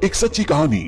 एक सच्ची कहानी।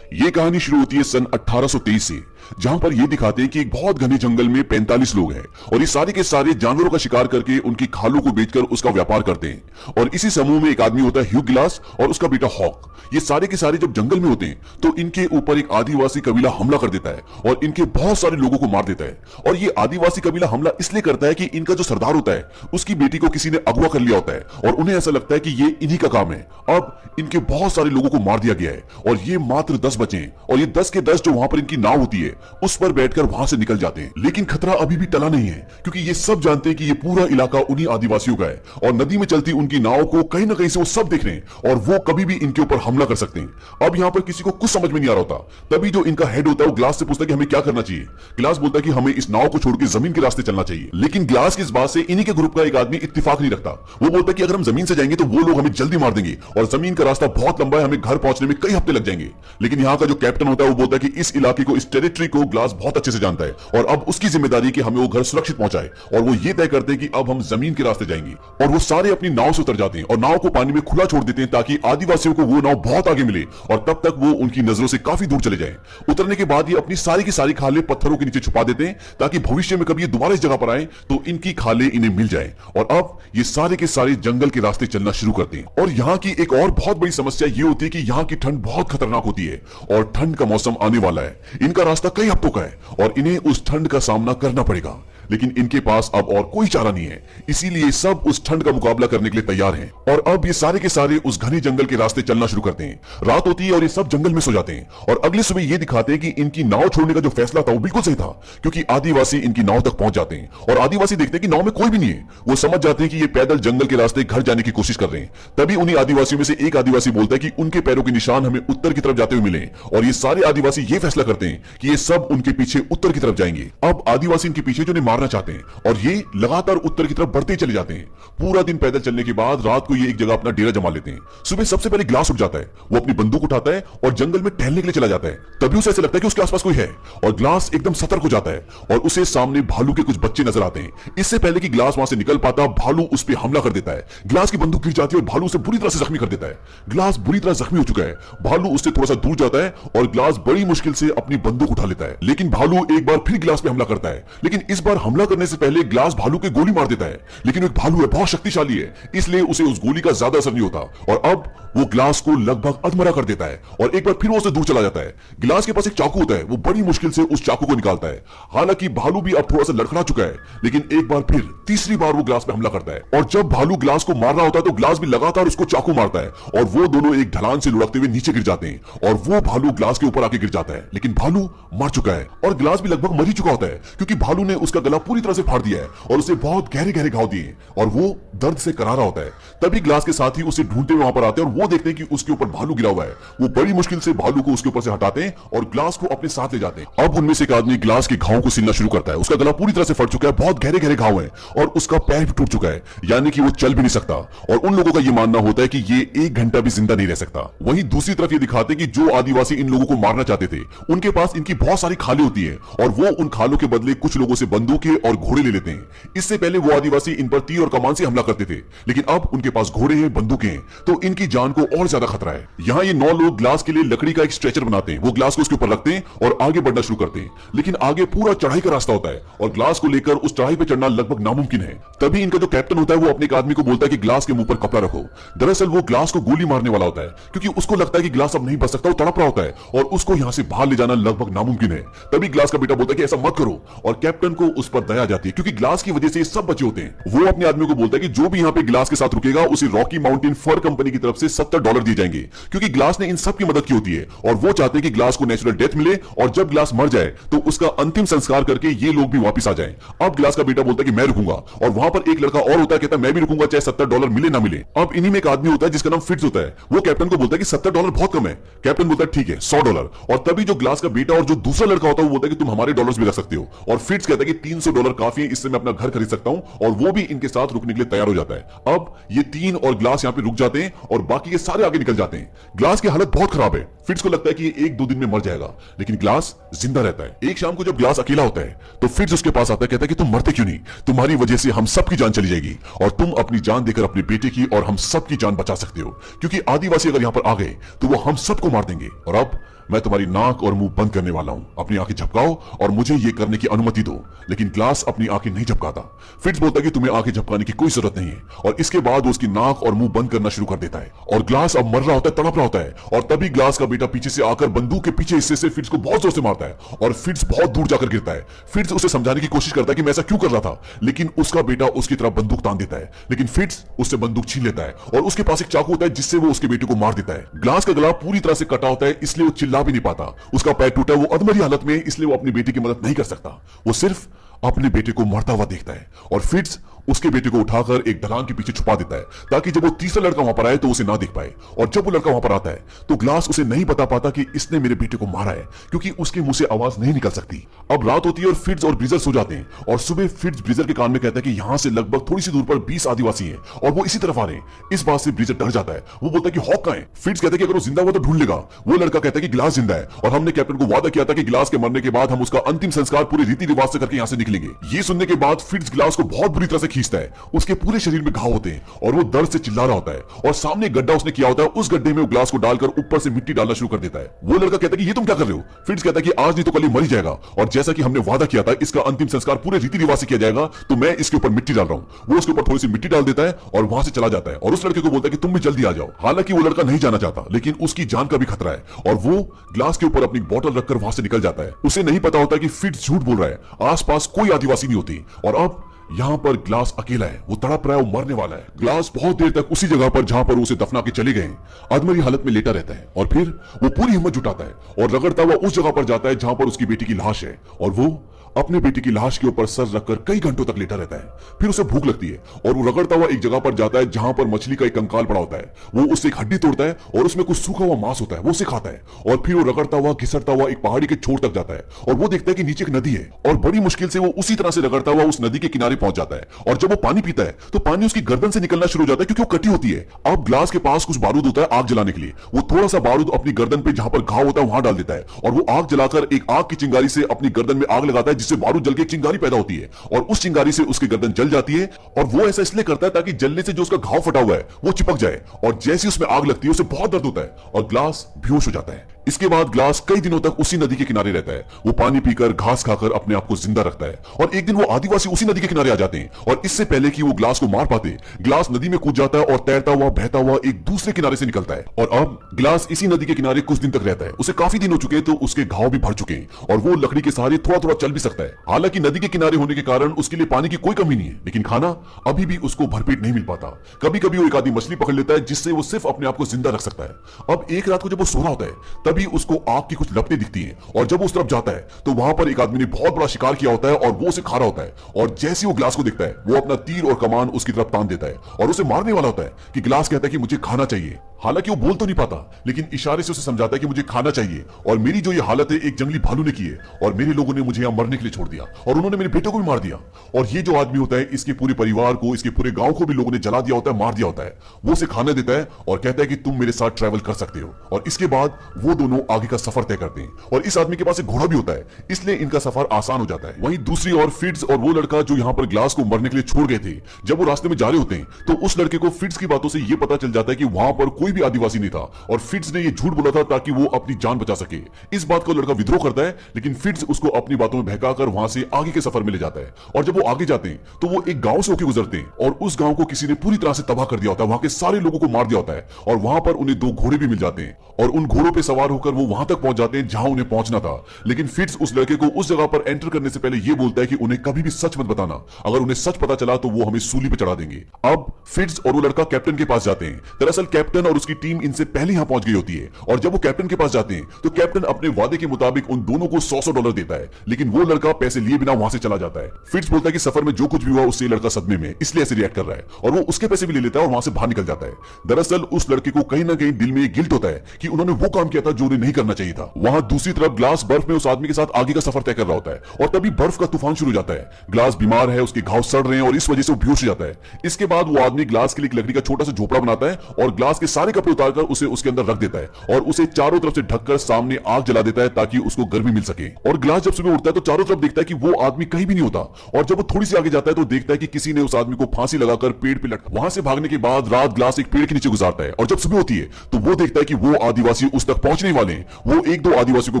ये कहानी शुरू होती है सन 1823 से, जहां पर ये दिखाते हैं कि एक बहुत घने जंगल में 45 लोग हैं और ये सारे के सारे जानवरों का शिकार करके उनकी खालों को बेचकर उसका व्यापार करते हैं। और इसी समूह में एक आदमी होता है ह्यू ग्लास और उसका बेटा हॉक। ये सारे के सारे जब जंगल में होते हैं तो इनके ऊपर एक आदिवासी कबीला हमला कर देता है और इनके बहुत सारे लोगों को मार देता है। और ये आदिवासी कबीला हमला इसलिए करता है कि इनका जो सरदार होता है उसकी बेटी को किसी ने अगवा कर लिया होता है और उन्हें ऐसा लगता है कि ये इन्हीं का काम है। अब इनके बहुत सारे लोगों को मार दिया गया है और ये मात्र 10 बचे हैं और ये 10 के 10 जो वहां पर इनकी नाव होती है उस पर बैठकर वहां से निकल जाते हैं। लेकिन खतरा अभी भी टला नहीं है, क्योंकि ये सब जानते हैं कि ये पूरा इलाका उन्हीं आदिवासियों का है और नदी में चलती उनकी नाव को कहीं ना कहीं से वो सब देख रहे हैं और वो कभी भी इनके ऊपर हमला कर सकते हैं। अब यहाँ पर किसी को कुछ समझ में नहीं आ रहा होता। तभी जो इनका हेड होता है वो ग्लास से पूछता है कि हमें क्या करना चाहिए। ग्लास बोलता है कि हमें इस नाव को छोड़ के जमीन के रास्ते चलना चाहिए। लेकिन ग्लास की इस बात से इन्हीं के ग्रुप का एक आदमी इत्तेफाक नहीं रखता। वो बोलता है कि अगर हम जमीन से जाएंगे तो वो लोग हमें जल्दी मार देंगे और जमीन का रास्ता बहुत लंबा है, हमें घर पहुंचने में कई हफ्ते लग जाएंगे। लेकिन यहाँ का जो कैप्टन होता है वो बोलता है कि इस इलाके को, इस टेरिटरी को ग्लास बहुत अच्छे से जानता है और अब उसकी जिम्मेदारी कि हमें वो घर सुरक्षित पहुंचाए। और वो ये तय करते हैं कि अब हम जमीन के रास्ते जाएंगे और वो सारे अपनी नाव से उतर जाते हैं और नाव को पानी में खुला छोड़ देते हैं ताकि आदिवासियों को वो नाव बहुत आगे मिले और तब तक वो उनकी नजरों से काफी दूर चले जाएं। उतरने के बाद ये अपनी सारी की सारी खालें पत्थरों के नीचे छुपा देते हैं ताकि भविष्य में कभी ये दोबारा इस जगह पर आए तो इनकी खालें इन्हें मिल जाए। और अब ये सारे के सारे जंगल के रास्ते चलना शुरू करते हैं। और यहाँ की एक और बहुत बड़ी समस्या ये होती है कि यहाँ की ठंड बहुत खतरनाक होती है और ठंड का मौसम आने वाला है। इनका रास्ता कई हफ्तों का है और इन्हें उस ठंड का सामना करना पड़ेगा। लेकिन इनके पास अब और कोई चारा नहीं है, इसीलिए सब उस ठंड का मुकाबला करने के लिए तैयार हैं। और अब ये सारे के सारे उस घने जंगल के रास्ते चलना शुरू करते हैं। रात होती है और ये सब जंगल में सो जाते हैं और अगली सुबह ये दिखाते हैं कि इनकी नाव छोड़ने का जो फैसला था वो बिल्कुल सही था, क्योंकि आदिवासी इनकी नाव तक पहुंच जाते हैं और आदिवासी देखते हैं कि नाव में कोई भी नहीं है। वो समझ जाते हैं कि ये पैदल जंगल के रास्ते घर जाने की कोशिश कर रहे हैं। तभी उन्हीं आदिवासियों में से एक आदिवासी बोलता है कि उनके पैरों के निशान हमें उत्तर की तरफ जाते हुए मिले और ये सारे आदिवासी ये फैसला करते हैं कि ये सब उनके पीछे उत्तर की तरफ जाएंगे। अब आदिवासी इनके पीछे जो मारना चाहते हैं और ये लगातार उत्तर की तरफ बढ़ते चले जाते हैं। पूरा दिन पैदल चलने के बाद रात को ये एक जगह अपना डेरा जमा लेते हैं। सुबह सबसे पहले ग्लास उठ जाता है, वो अपनी बंदूक उठाता है और जंगल में टहलने के लिए चला जाता है। तभी उसे ऐसा लगता है कि उसके आसपास कोई है और ग्लास एकदम सतर्क हो जाता है और उसे सामने भालू के कुछ बच्चे नजर आते हैं। इससे पहले कि ग्लास वहां से निकल पाता, भालू उस पर हमला कर देता है। ग्लास की बंदूक गिर जाती है और भालू उसे बुरी तरह से जख्मी कर देता है। ग्लास बुरी तरह जख्मी हो चुका है। भालू उससे थोड़ा सा दूर जाता है और ग्लास बड़ी मुश्किल से अपनी बंदूक उठा लेता है। लेकिन भालू एक बार फिर ग्लास पे हमला करता है, लेकिन इस बार हमला करने से पहले ग्लास भालू के गोली मार देता है। लेकिन एक भालू है, बहुत शक्तिशाली है, इसलिए उसे उस गोली का ज्यादा असर नहीं होता और अब वो ग्लास को लगभग अधमरा कर देता है और एक बार फिर वो उससे दूर चला जाता है। ग्लास के पास एक चाकू होता है, वो बड़ी मुश्किल से उस चाकू को निकालता है। हालांकि भालू भी अब थोड़ा सा लड़खड़ा चुका है, लेकिन एक बार फिर तीसरी बार वो ग्लास पे हमला करता है और जब भालू ग्लास को मार रहा होता है तो ग्लास भी लगातार उसको चाकू मारता है और वो दोनों एक ढलान से लुढ़कते हुए नीचे गिर जाते हैं और वो भालू ग्लास के ऊपर आके गिर जाता है। लेकिन भालू मर चुका है और ग्लास भी लगभग मर ही चुका होता है, क्योंकि भालू ने उसका गला पूरी तरह से फाड़ दिया है और उसे बहुत गहरे गहरे घाव दिए और वो दर्द से करारा होता है। तभी ग्लास के साथी उसे ढूंढते हुए वहां पर आते हैं और वो देखते हैं कि उसके ऊपर भालू गिरा हुआ है। वो बड़ी मुश्किल से भालू को उसके ऊपर से हटाते हैं और ग्लास को अपने साथ ले जाते हैं। अब उनमें से एक आदमी ग्लास के घावों को सिलना शुरू करता है। उसका गला पूरी तरह से फट चुका है, बहुत गहरे गहरे घाव हैं और उसका पैर भी टूट चुका है, यानी कि वो चल भी नहीं सकता। और उन लोगों का ये मानना होता है कि ये 1 घंटा भी जिंदा नहीं रह सकता। वहीं दूसरी तरफ ये दिखाते हैं कि जो आदिवासी इन लोगों को मारना चाहते थे उनके पास इनकी बहुत सारी खालें होती है और वो उन खालों के बदले कुछ लोगों से बंदूकें और घोड़े ले लेते हैं। इससे पहले वो आदिवासी इन पर तीर और कमान से हमला करते थे, लेकिन अब उनके पास घोड़े हैं, बंदूकें हैं, तो इनकी जान को और ज्यादा खतरा है। यहाँ ये 9 लोग ग्लास के लिए लकड़ी का एक स्ट्रेचर बनाते हैं। वो ग्लास को उसके ऊपर रखते हैं और आगे बढ़ना शुरू करते हैं, लेकिन आगे पूरा चढ़ाई का रास्ता होता है और ग्लास को लेकर उस चढ़ाई पे चढ़ना लगभग नामुमकिन है। तभी इनका जो कैप्टन होता है वो अपने एक आदमी को बोलता है कि ग्लास के मुंह पर कपड़ा रखो। दरअसल वो ग्लास को गोली मारने वाला होता है, क्योंकि उसको लगता है कि ग्लास अब नहीं बच सकता, वो तड़प रहा होता है और उसको यहाँ से बाहर ले जाना लगभग नामुमकिन है। तभी ग्लास का बेटा बोलता है कि ऐसा मत करो और कैप्टन को उस पर दया जाती है, क्योंकि ग्लास की वजह से ये सब बचे होते हैं। वो अपने आदमी को बोलता है कि जो भी यहाँ पे ग्लास के साथ रुकेगा उसे रॉकी माउंटेन फर कंपनी की तरफ से $70 दिए जाएंगे, क्योंकि ग्लास ने इन सब की मदद की होती है और वो चाहते हैं कि ग्लास को नेचुरल डेथ मिले और जब ग्लास मर जाए तो उसका अंतिम संस्कार करके ये लोग भी वापस आ जाएं। अब ग्लास का बेटा बोलता है कि मैं रुकूंगा और वहां पर एक लड़का और होता है, कहता है मैं भी रुकूंगा चाहे $70 मिले ना मिले। अब इन्हीं में एक आदमी होता है जिसका नाम फिट्ज होता है। वो कैप्टन को बोलता है कि $70 बहुत कम है। कैप्टन बोलता है ठीक है $100। और तभी जो ग्लास का बेटा और जो दूसरा लड़का होता है वो बोलता है कि तुम हमारे डॉलर्स भी रख सकते हो और फिट्ज कहता है कि $300 काफी है, इससे मैं अपना घर खरीद सकता हूं, और वो भी इनके साथ रुकने के लिए तैयार हो जाता है। अब ये 3 और ग्लास यहाँ पे रुक जाते हैं और बाकी के सारे आगे निकल जाते हैं। ग्लास की हालत बहुत खराब है। फिट्ज को लगता है कि ये 1-2 दिन में मर जाएगा, लेकिन ग्लास जिंदा रहता है। एक शाम को जब ग्लास अकेला होता है तो फिट्ज उसके पास आता है, कहता है कि तुम मरते क्यों नहीं, तुम्हारी वजह से हम सबकी जान चली जाएगी और तुम अपनी जान देकर अपने बेटे की और हम सबकी जान बचा सकते हो, क्योंकि आदिवासी अगर यहां पर आ गए तो वो हम सबको मार देंगे। और अब मैं तुम्हारी नाक और मुंह बंद करने वाला हूं, अपनी आंखें झपकाओ और मुझे यह करने की अनुमति दो। लेकिन ग्लास अपनी आंखें नहीं झपकाता। फिट्ज बोलता है कि तुम्हें आंखें झपकाने की कोई जरूरत नहीं है, और इसके बाद वो उसकी नाक और मुंह बंद करना शुरू कर देता है। और ग्लास अब मर रहा होता है, तड़प रहा होता है, और तभी ग्लास का बेटा पीछे से आकर बंदूक के पीछे हिस्से से फिट्ज को बहुत जोर से मारता है और फिट्ज बहुत दूर जाकर गिरता है। फिट्ज उसे समझाने की कोशिश करता है कि मैं ऐसा क्यों कर रहा था, लेकिन उसका बेटा उसकी तरफ बंदूक तान देता है। लेकिन फिट्ज उससे बंदूक छीन लेता है और उसके पास एक चाकू होता है जिससे वो उसके बेटे को मार देता है। ग्लास का गला पूरी तरह से कटा होता है, इसलिए वो चिल्ला भी नहीं पाता। उसका पैर टूटा, वो अधमरी हालत में, इसलिए वो अपनी बेटी की मदद नहीं कर सकता। वो सिर्फ अपने बेटे को मरता हुआ देखता है और फिट्ज उसके बेटे को उठाकर एक ढलान के पीछे छुपा देता है ताकि जब वो तीसरा लड़का वहां पर आए तो उसे ना देख पाए। और जब वो लड़का वहां पर आता है तो ग्लास उसे नहीं बता पाता कि इसने मेरे बेटे को मारा है, क्योंकि उसके मुंह से आवाज नहीं निकल सकती। अब रात होती है और फिट्ज और ब्रीजर सो जाते हैं, और सुबह फिट्ज ब्रीजर के कान में कहता है कि यहां से लगभग थोड़ी सी दूर पर 20 आदिवासी हैं और वो इसी तरफ आ रहे हैं। इस बात से ब्रीजर डर जाता है। वो बोलता है कि हॉक कहां है? फिट्ज कहता है कि अगर वो जिंदा हुआ तो ढूंढ लेगा। वो लड़का कहता है कि ग्लास जिंदा है और हमने कैप्टन को वादा किया था कि ग्लास के मरने के बाद हम उसका अंतिम संस्कार पूरे रीति रिवाज से करके यहां से निकलेंगे। ये सुनने के बाद फिट्ज ग्लास को बहुत बुरी तरह से खींचता है। उसके पूरे शरीर में घाव होते हैं और वो दर्द से चिल्ला रहा होता है, और सामने गड्ढा उसने किया होता है, उस गड्ढे में वो ग्लास को डालकर ऊपर से मिट्टी डालना शुरू कर देता है। वो लड़का कहता है कि ये तुम क्या कर रहे हो? फिट्ज कहता है कि आज नहीं तो कल मर ही जाएगा, और जैसा कि हमने वादा किया था इसका अंतिम संस्कार पूरे रीति रिवाज से किया जाएगा, तो मैं इसके ऊपर मिट्टी डाल रहा हूं। वो उसके ऊपर थोड़ी सी मिट्टी डाल देता है और वहां से चला जाता है और उस लड़के को बोलता है कि तुम भी जल्दी आ जाओ। हालांकि वो लड़का नहीं जाना चाहता, लेकिन उसकी जान का भी खतरा है और वो ग्लास के ऊपर अपनी बोतल रखकर वहां से निकल जाता है। उसे नहीं पता होता कि फिट्ज झूठ बोल रहा है, आसपास कोई आदिवासी नहीं होती, और अब यहाँ पर ग्लास अकेला है। वो तड़प रहा है, वो मरने वाला है। ग्लास बहुत देर तक उसी जगह पर जहां पर उसे दफना के चले गए अधमरी हालत में लेटा रहता है, और फिर वो पूरी हिम्मत जुटाता है और रगड़ता हुआ उस जगह पर जाता है जहां पर उसकी बेटी की लाश है, और वो अपने बेटी की लाश के ऊपर सर रखकर कई घंटों तक लेटा रहता है। फिर उसे भूख लगती है और वो रगड़ता हुआ एक जगह पर जाता है जहां पर मछली का एक कंकाल पड़ा होता है। वो उससे एक हड्डी तोड़ता है और उसमें कुछ सूखा हुआ मांस होता है, वो उसे खाता है। और फिर वो रगड़ता हुआ घिसटता हुआ एक पहाड़ी के छोर तक जाता है और वो देखता है कि नीचे एक नदी है, और बड़ी मुश्किल से वो उसी तरह से रगड़ता हुआ उस नदी के किनारे पहुंच जाता है। और जब वो पानी पीता है तो पानी उसकी गर्दन से निकलना शुरू हो जाता है, क्योंकि वो कटी होती है। अब ग्लास के पास कुछ बारूद होता है आग जलाने के लिए। वो थोड़ा सा बारूद अपनी गर्दन पे जहां पर घाव होता है वहां डाल देता है, और वो आग जलाकर एक आग की चिंगारी से अपनी गर्दन में आग लगाता है, जिससे बारूद जल के चिंगारी पैदा होती है, और उस चिंगारी से उसकी गर्दन जल जाती है। और वो ऐसा इसलिए करता है ताकि जलने से जो उसका घाव फटा हुआ है वो चिपक जाए, और जैसे उसमें आग लगती है उसे बहुत दर्द होता है और ग्लास बेहोश हो जाता है। इसके बाद ग्लास कई दिनों तक उसी नदी के किनारे रहता है। वो पानी पीकर घास खाकर अपने आप को जिंदा रखता है, और एक दिन वो आदिवासी उसी नदी के किनारे आ जाते हैं, और इससे पहले कि वो ग्लास को मार पाते, ग्लास नदी में कूद जाता है और तैरता हुआ बहता हुआ एक दूसरे किनारे से निकलता है। और अब ग्लास इसी नदी के किनारे कुछ दिन तक रहता है। उसे काफी दिन हो चुके हैं तो उसके घाव भी भर चुके हैं, और वो लकड़ी के सहारे थोड़ा थोड़ा चल भी सकता है। हालांकि नदी के किनारे होने के कारण उसके लिए पानी की कोई कमी नहीं है, लेकिन खाना अभी भी उसको भरपेट नहीं मिल पाता। कभी कभी वो एक आधी मछली पकड़ लेता है, जिससे वो सिर्फ अपने आप को जिंदा रख सकता है। अब एक रात को जब वो सो रहा होता है तभी उसको आग की कुछ लपटें दिखती हैं, और जब वो उस तरफ जाता है तो वहां पर एक आदमी ने बहुत बड़ा शिकार किया होता है और वो उसे खा रहा होता है। और जैसे वो ग्लास को देखता है वो अपना तीर और कमान उसकी तरफ तान देता है और उसे मारने वाला होता है कि ग्लास कहता है कि मुझे खाना चाहिए। हालांकि वो बोल तो नहीं पाता, लेकिन इशारे से उसे समझाता है कि मुझे खाना चाहिए, और मेरी जो ये हालत है एक जंगली भालू ने की है, और मेरे लोगों ने मुझे यहां मरने के लिए छोड़ दिया, और उन्होंने मेरे बेटे को भी मार दिया। और ये जो आदमी होता है इसके पूरे परिवार को, इसके पूरे गांव को भी लोगों ने जला दिया होता है, मार दिया होता है। वो उसे खाना देता है और कहता है कि तुम मेरे साथ ट्रैवल कर सकते हो, और इसके बाद वो दोनों आगे का सफर तय करते हैं। और इस आदमी के पास एक घोड़ा भी होता है, इसलिए इनका सफर आसान हो जाता है। वहीं दूसरी ओर फिट्ज और वो लड़का जो यहाँ पर ग्लास को मरने के लिए छोड़ गए थे, जब वो रास्ते में जा रहे होते हैं तो उस लड़के को फिट्ज की बातों से ये पता चल जाता है कि वहां पर कोई भी आदिवासी नहीं था, और फिट्ज ने ये झूठ बोला था ताकि वो अपनी जान बचा सके। इस बात को लड़का विद्रोह करता है, लेकिन फिट्ज उसको अपनी बातों में बहकाकर वहां से आगे के सफर में ले जाता है। और जब वो आगे जाते हैं तो वो एक गांव से होकर गुजरते हैं, और उस गांव को किसी ने पूरी तरह से तबाह कर दिया होता है, वहां के सारे लोगों को मार दिया होता है, और वहां पर उन्हें 2 घोड़े भी मिल जाते हैं, और उन घोड़ों पर सवार होकर वो वहां तक पहुंच जाते हैं जहां उन्हें पहुंचना था। लेकिन फिट्ज उस लड़के को उस जगह पर एंटर करने से पहले ये बोलता है कि उन्हें कभी भी सच मत बताना, अगर उन्हें सच पता चला तो वो हमें सूली पर चढ़ा देंगे। अब फिट्ज और वो लड़का कैप्टन के पास जाते हैं। दरअसल कैप्टन और उसकी टीम इनसे पहले यहाँ पहुंच गई होती है। और जब वो कैप्टन के पास जाते हैं तो कैप्टन अपने वादे के मुताबिक उन दोनों को $100 देता है, लेकिन वो लड़का पैसे लिए बिना वहां से चला जाता है। फिट्ज बोलता है कि सफर में जो कुछ भी हुआ उससे लड़का सदमे में, इसलिए ऐसे रिएक्ट कर रहा है, और वो उसके पैसे भी ले लेता है और वहां से बाहर निकल जाता है। दरअसल उस लड़के को कहीं ना कहीं दिल में गिल्ट होता है कि उन्होंने वो काम किया था जो उन्हें नहीं करना चाहिए था। वहां दूसरी तरफ ग्लास बर्फ में उस आदमी के साथ आगे का सफर तय कर रहा होता है, और तभी बर्फ का तूफान शुरू हो जाता है। ग्लास बीमार है, उसके घाव सड़ रहे हैं और इस वजह से वो बेहोश हो जाता है। इसके बाद वो आदमी ग्लास के लिए एक लकड़ी का छोटा सा झोपड़ा बनाता है और ग्लास के सारे कपड़े उतारकर उसे उसके अंदर रख देता है और उसे चारों तरफ से ढककर सामने आग जला देता है ताकि उसको गर्मी मिल सके। और ग्लास जब सुबह उठता है तो चारों तरफ देखता है कि वो आदमी कहीं भी नहीं होता, और जब वो थोड़ी सी आगे जाता है तो देखता है कि किसी ने उस आदमी को फांसी लगाकर पेड़ पे लटका। वहां से भागने के बाद रात ग्लास एक पेड़ के नीचे गुजारता है, और जब सुबह होती है तो वो देखता है कि वो आदिवासी उस तक पहुंचने वाले हैं। वो एक दो आदिवासियों को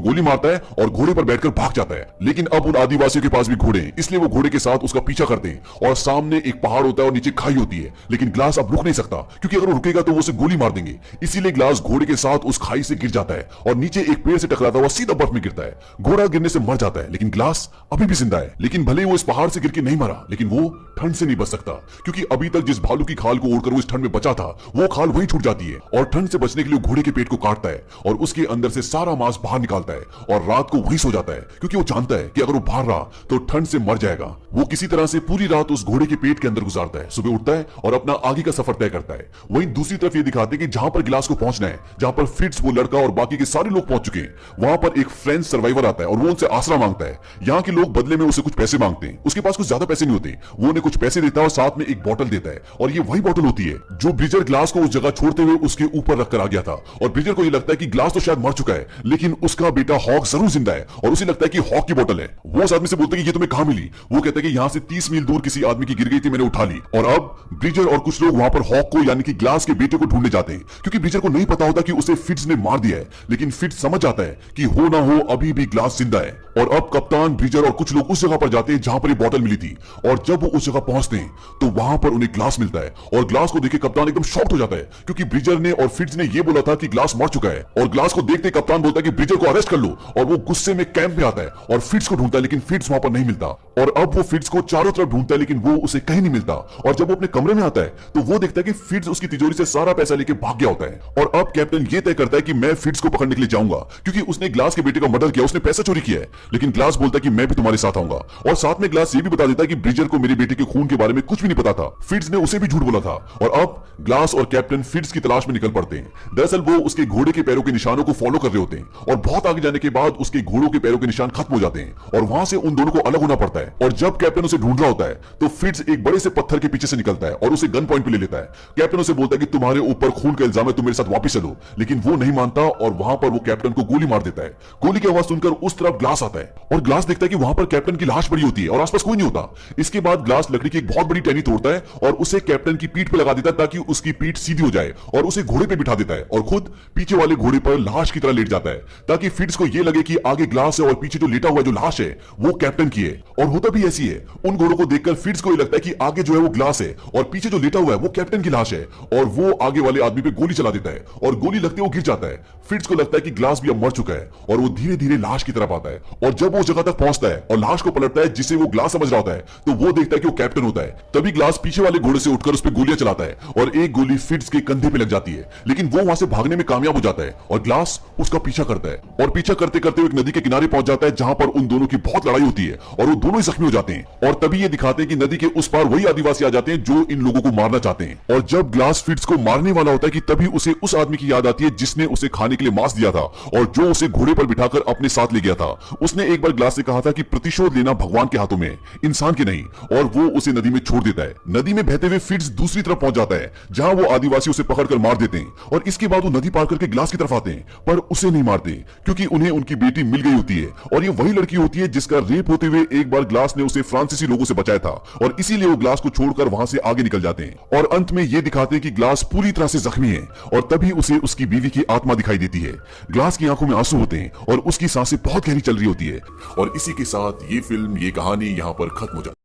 गोली मारता है और घोड़े पर बैठकर भाग जाता है, लेकिन अब उन आदिवासियों के पास भी घोड़े हैं, इसलिए वो घोड़े के साथ उसका पीछा करते हैं। और सामने एक पहाड़ होता है और नीचे खाई होती है, लेकिन ग्लास अब रुक नहीं सकता क्योंकि अगर वो रुकेगा तो वो उसे गोली मार देंगे। इसीलिए ग्लास घोड़े के साथ उस खाई से गिर जाता है और नीचे एक पेड़ से टकराता हुआ सीधा बर्फ में गिरता है। घोड़ा गिरने से मर जाता है, लेकिन ग्लास अभी भी जिंदा है। लेकिन भले वो इस पहाड़ से गिर के नहीं मरा, लेकिन वो ठंड से नहीं बच सकता, क्योंकि अभी तक जिस भालू की खाल को ओढ़कर वो इस ठंड में बचा था वो खाल वहीं छूट जाती है। और ठंड से बचने के लिए घोड़े के पेट को काटता है और उसके अंदर से सारा मांस बाहर निकालता है और रात को वहीं सो जाता है, क्योंकि वो जानता है कि अगर वो बाहर रहा तो ठंड से मर जाएगा। वो किसी तरह से पूरी रात उस घोड़े के पेट के अंदर गुजारता है, सुबह उठता है और अपना आगे का सफर तय करता है। वहीं दूसरी तरफ ये दिखाते हैं कि जहां पर ग्लास को पहुंचना है, जहां पर फिट्ज, वो लड़का और बाकी के सारे लोग पहुंच चुके हैं, वहां पर एक फ्रेंच सर्वाइवर आता है और वो उनसे आसरा मांगता है। यहाँ के लोग बदले में उसे कुछ पैसे मांगते हैं। उसके पास कुछ ज्यादा पैसे नहीं होते, वो उन्हें कुछ पैसे देता है और साथ में एक बोतल देता है, और ये वही बोतल होती है जो ब्रिजर ग्लास को उस जगह छोड़ते हुए उसके ऊपर रखकर आ गया था। और ब्रिजर को ये लगता है कि ग्लास तो शायद मर चुका है, लेकिन उसका बेटा हॉक जरूर जिंदा है, और उसे लगता है कि हॉक की बोतल है। वो उस आदमी से बोलते हैं कि ये तुम्हें कहां मिली? वो कहता है कि यहाँ से 30 मील दूर किसी आदमी की गिर गई थी, मैंने उठा ली। और अब ब्रिजर और कुछ लोग वहां पर हॉक को यानी कि ग्लास के बेटे को ढूंढने जाते हैं, क्योंकि ब्रिजर को नहीं पता होता कि उसे फिट्ज ने मार दिया है, लेकिन फिट्ज समझ जाता है कि हो ना हो अभी भी ग्लास जिंदा है। और अब कप्तान, ब्रिजर और कुछ लोग उस जगह पर जाते हैं जहां पर ये बोतल मिली थी, और जब वो उस जगह पहुंचते हैं तो वहां पर उन्हें ग्लास मिलता है। और ग्लास को देखे कप्तान एकदम शॉक्ड हो जाता है, क्योंकि ब्रिजर ने और फिट्ज ने ये बोला था कि ग्लास मर चुका है। और ग्लास को देखते कप्तान बोलता है कि ब्रिजर को अरेस्ट कर लो, और वो गुस्से में कैंप में आता है और फिट्ज को ढूंढता है, लेकिन फिट्ज वहां पर नहीं मिलता। और अब वो फिट्ज को चारों तरफ ढूंढता है, लेकिन वो उसे कहीं नहीं मिलता। और जब वो अपने कमरे में आता है तो वो देखता है कि फिट्ज उसकी तिजोरी से सारा पैसा लेके भाग गया होता है। और अब कैप्टन ये तय करता है कि मैं फिट्ज को पकड़ने के लिए जाऊंगा, क्योंकि उसने ग्लास के बेटे का मर्डर किया, उसने पैसा चोरी किया है। लेकिन ग्लास बोलता है कि मैं भी तुम्हारे साथ आऊंगा, और साथ में ग्लास ये भी बता देता है कि ब्रिजर को मेरे बेटे के खून के बारे में कुछ भी नहीं पता था, फिट्ज ने उसे भी झूठ बोला था। और अब ग्लास और कैप्टन फिट्ज की तलाश में निकल पड़ते हैं। दरअसल वो उसके घोड़े के पैरों के निशानों को फॉलो कर रहे होते हैं, और बहुत आगे जाने के बाद उसके घोड़ों के पैरों के निशान खत्म हो जाते हैं, और वहां से उन दोनों को अलग होना पड़ता है। और जब कैप्टन उसे ढूंढ रहा होता है तो फिट्ज एक बड़े से पत्थर के पीछे से निकलता है और उसे गन पॉइंट पे ले लेता है। कैप्टन उसे बोलता है कि तुम्हारे ऊपर खून का इल्जाम है, तुम मेरे साथ वापस चलो, लेकिन वो नहीं मानता, और वहां पर वो कैप्टन को गोली मार देता है। गोली की आवाज सुनकर उस तरफ ग्लास आता है, और ग्लास देखता है कि वहां पर कैप्टन की लाश पड़ी होती है और आसपास कोई नहीं होता। इसके बाद ग्लास लकड़ी की एक बहुत बड़ी टहनी तोड़ता है और उसे कैप्टन की पीठ पे लगा देता है ताकि उसकी पीठ सीधी हो जाए, और उसे घोड़े पे बिठा देता है और खुद पीछे वाले घोड़े पर लाश की तरह लेट जाता है, ताकि फिट्ज को यह लगे कि आगे ग्लास है और पीछे जो लेटा हुआ जो लाश है वो कैप्टन की है। और होता भी ऐसी है, उन घोड़ों को देखकर फिट्ज को यह लगता है कि आगे जो है वो ग्लास है और पीछे जो लेटा हुआ है वो कैप्टन की लाश है, और वो आगे वाले आदमी पे गोली चला देता है और गोली लगते वो गिर जाता है। फिट्ज को लगता है कि ग्लास भी अब मर चुका है, और वो धीरे धीरे लाश की तरफ आता है, और जब वो जगह तक पहुंचता है और लाश को पलटता है जिसे वो ग्लास समझ रहा होता है, तो वो देखता है कि वो कैप्टन होता है। तभी ग्लास पीछे वाले घोड़े से उठकर उस पर गोलियां चलाता है, और एक गोली फिट्ज के कंधे पे लग जाती है, लेकिन वो वहां से भागने में कामयाब हो जाता है, और ग्लास उसका पीछा करता है, और पीछा करते करते एक नदी के किनारे पहुंच जाता है जहां पर उन दोनों की बहुत लड़ाई होती है और वो दोनों ही जख्मी हो जाते हैं। और तभी ये दिखाते हैं कि नदी के उस पार वही आदिवासी आ जाते हैं जो इन लोगों को मारना चाहते हैं। और जब ग्लास फिट्ज को मारने वाला होता है कि तभी उसे उस आदमी की याद आती है जिसने उसे खाने के लिए मांस दिया था और जो उसे घोड़े पर बिठाकर अपने साथ ले गया था। उसने एक बार ग्लास से कहा था कि प्रतिशोध लेना भगवान के हाथों में है, इंसान के नहीं, और वो उसे नदी में छोड़ देता है। नदी में बहते हुए फिट्ज दूसरी तरफ पहुंच जाता है जहां वो आदिवासी उसे पकड़कर मार देते हैं, और इसके बाद वो नदी पार करके ग्लास की तरफ आते हैं, पर उसे नहीं मारते क्योंकि उन्हें उनकी बेटी मिल गई होती है, और ये वही लड़की होती है जिसका रेप होते हुए एक बार ग्लास ने उसे फ्रांसीसी लोगों से बचाया था, और इसीलिए वो ग्लास को छोड़कर वहां से आगे निकल जाते हैं। और अंत में ये दिखाते हैं कि ग्लास पूरी तरह से जख्मी है, और तभी उसे उसकी बीवी की आत्मा दिखाई देती है। ग्लास की आंखों में आंसू होते हैं और उसकी सांसें बहुत गहरी चल रही होती है। और इसी के साथ ये फिल्म, ये कहानी यहाँ पर खत्म हो जाती है।